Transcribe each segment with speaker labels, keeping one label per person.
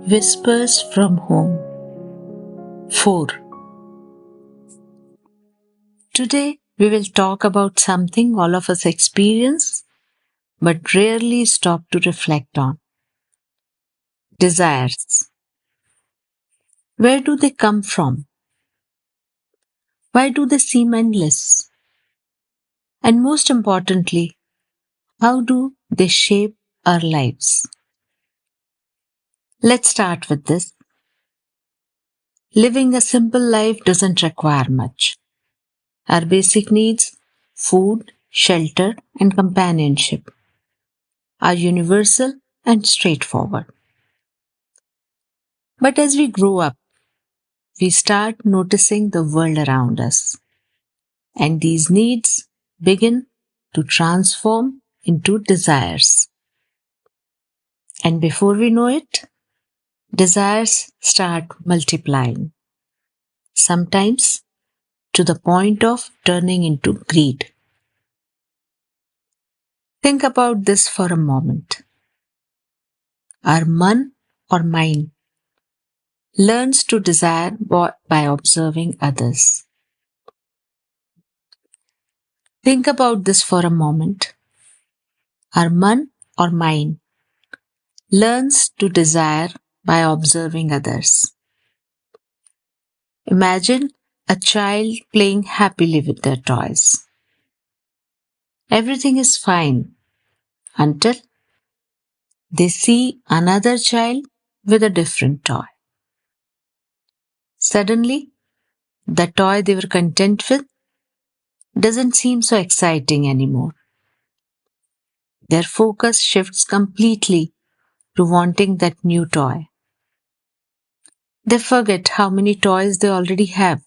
Speaker 1: Whispers from Home 4. Today we will talk about something all of us experience but rarely stop to reflect on: desires. Where do they come from? Why do they seem endless? And most importantly, how do they shape our lives? Let's start with this. Living a simple life doesn't require much. Our basic needs, food, shelter, and companionship, are universal and straightforward. But as we grow up, we start noticing the world around us, and these needs begin to transform into desires. And before we know it, desires start multiplying, sometimes to the point of turning into greed. Think about this for a moment. Our man or mind learns to desire by observing others. Think about this for a moment. Our man or mind learns to desire by observing others. Imagine a child playing happily with their toys. Everything is fine until they see another child with a different toy. Suddenly, the toy they were content with doesn't seem so exciting anymore. Their focus shifts completely to wanting that new toy. They forget how many toys they already have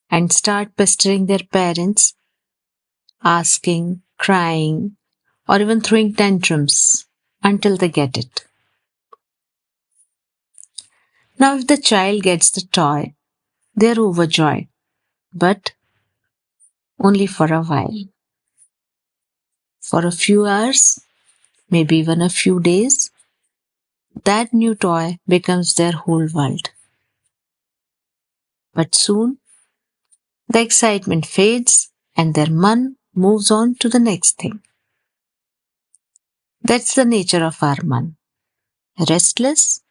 Speaker 1: and start pestering their parents, asking, crying, or even throwing tantrums until they get it. Now, if the child gets the toy, they are overjoyed, but only for a while. For a few hours, maybe even a few days, that new toy becomes their whole world. But soon, the excitement fades and their man moves on to the next thing. That's the nature of our man, restless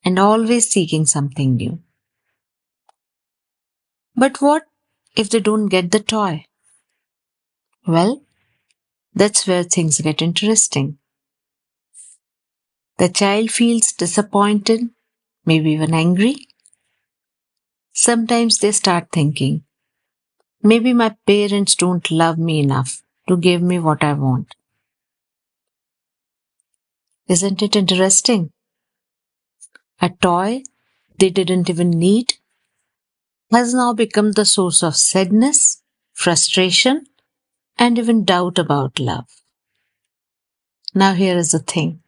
Speaker 1: and always seeking something new. But what if they don't get the toy? Well, that's where things get interesting. The child feels disappointed, maybe even angry. Sometimes they start thinking, maybe my parents don't love me enough to give me what I want. Isn't it interesting? A toy they didn't even need has now become the source of sadness, frustration, and even doubt about love. Now, here is the thing: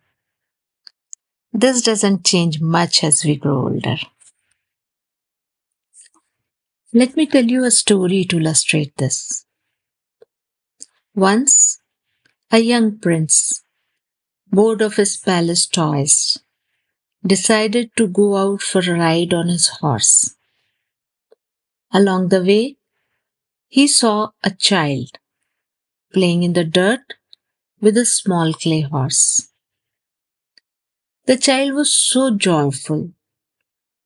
Speaker 1: this doesn't change much as we grow older. Let me tell you a story to illustrate this. Once, a young prince, bored of his palace toys, decided to go out for a ride on his horse. Along the way, he saw a child playing in the dirt with a small clay horse. The child was so joyful,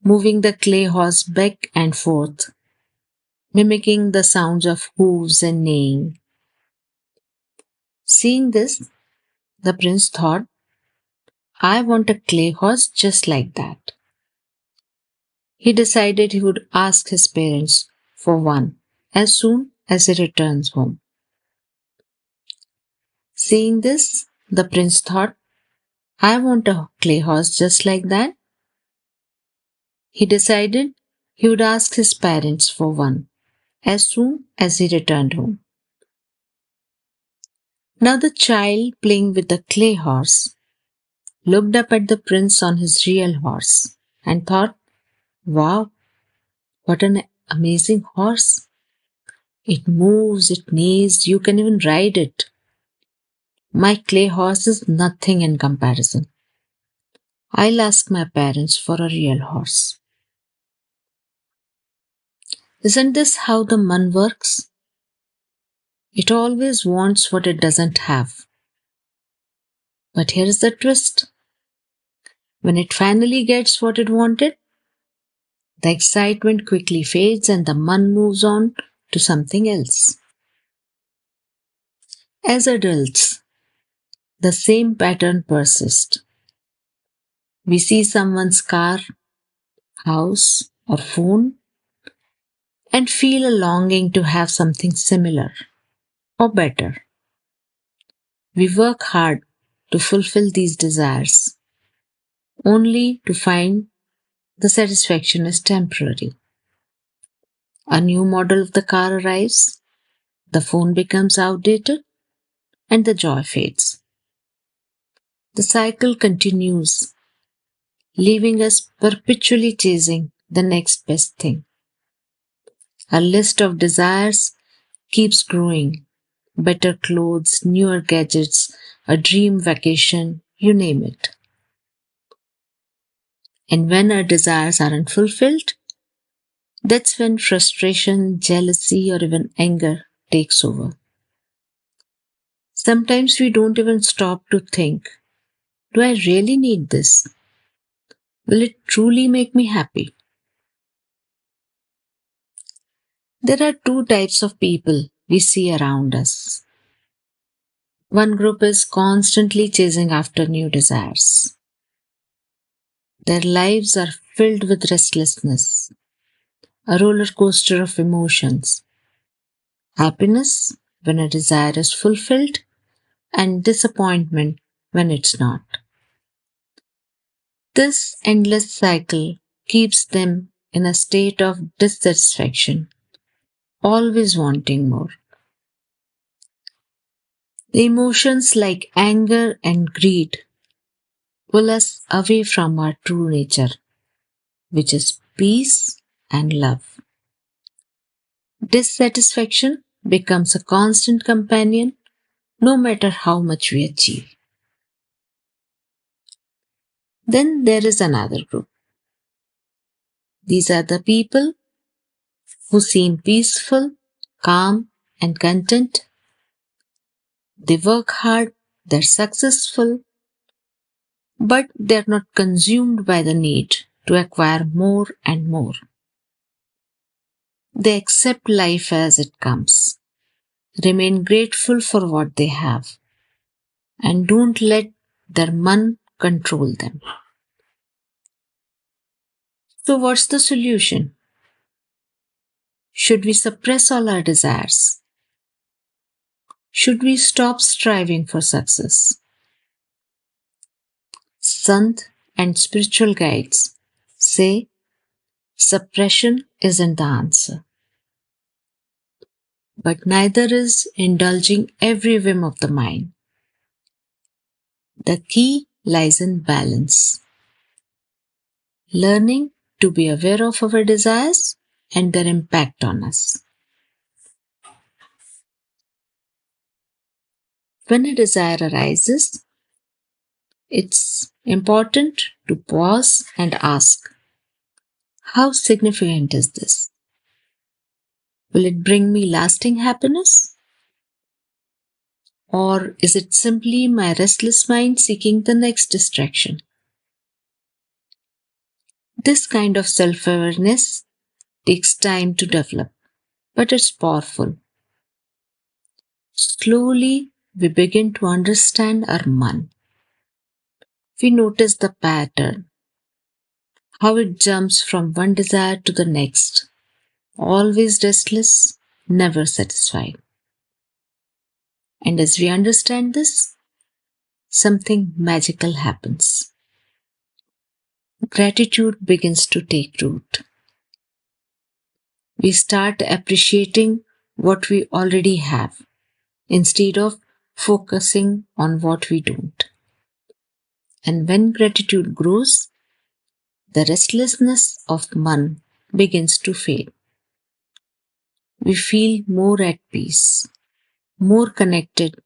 Speaker 1: moving the clay horse back and forth, mimicking the sounds of hooves and neighing. Seeing this, the prince thought, I want a clay horse just like that. He decided he would ask his parents for one as soon as he returns home. Seeing this, the prince thought, I want a clay horse just like that. He decided he would ask his parents for one as soon as he returned home. Now the child playing with the clay horse looked up at the prince on his real horse and thought, wow, what an amazing horse. It moves, it neighs, you can even ride it. My clay horse is nothing in comparison. I'll ask my parents for a real horse. Isn't this how the man works? It always wants what it doesn't have. But here's the twist: when it finally gets what it wanted, the excitement quickly fades and the man moves on to something else. As adults, the same pattern persists. We see someone's car, house, or phone and feel a longing to have something similar or better. We work hard to fulfill these desires, only to find the satisfaction is temporary. A new model of the car arrives, the phone becomes outdated, and the joy fades. The cycle continues, leaving us perpetually chasing the next best thing. Our list of desires keeps growing: better clothes, newer gadgets, a dream vacation, you name it. And when our desires aren't fulfilled, that's when frustration, jealousy, or even anger takes over. Sometimes we don't even stop to think, do I really need this? Will it truly make me happy? There are two types of people we see around us. One group is constantly chasing after new desires. Their lives are filled with restlessness, a roller coaster of emotions, happiness when a desire is fulfilled, and disappointment when it's not. This endless cycle keeps them in a state of dissatisfaction, always wanting more. The emotions like anger and greed pull us away from our true nature, which is peace and love. Dissatisfaction becomes a constant companion no matter how much we achieve. Then there is another group. These are the people who seem peaceful, calm, and content. They work hard, they're successful, but they're not consumed by the need to acquire more and more. They accept life as it comes, remain grateful for what they have, and don't let their man control them. So, what's the solution? Should we suppress all our desires? Should we stop striving for success? Sant and spiritual guides say suppression isn't the answer, but neither is indulging every whim of the mind. The key lies in balance, learning to be aware of our desires and their impact on us. When a desire arises, it's important to pause and ask, how significant is this? Will it bring me lasting happiness? Or is it simply my restless mind seeking the next distraction? This kind of self awareness takes time to develop, but it's powerful. Slowly, we begin to understand our man. We notice the pattern, how it jumps from one desire to the next, always restless, never satisfied. And as we understand this, something magical happens. Gratitude begins to take root. We start appreciating what we already have instead of focusing on what we don't. And when gratitude grows, the restlessness of man begins to fade. We feel more at peace, more connected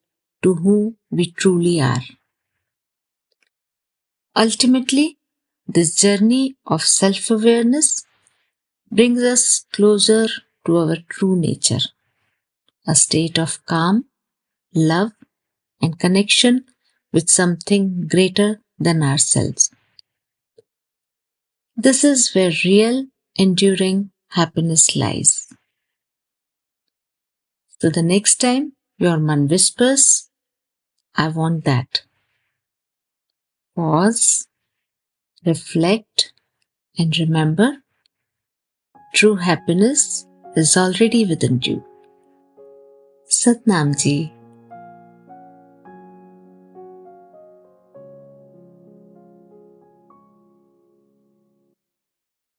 Speaker 1: to who we truly are. Ultimately, this journey of self awareness brings us closer to our true nature, a state of calm, love, and connection with something greater than ourselves. This is where real, enduring happiness lies. So the next time your man whispers, I want that, pause, reflect, and remember true happiness is already within you. Satnam Ji.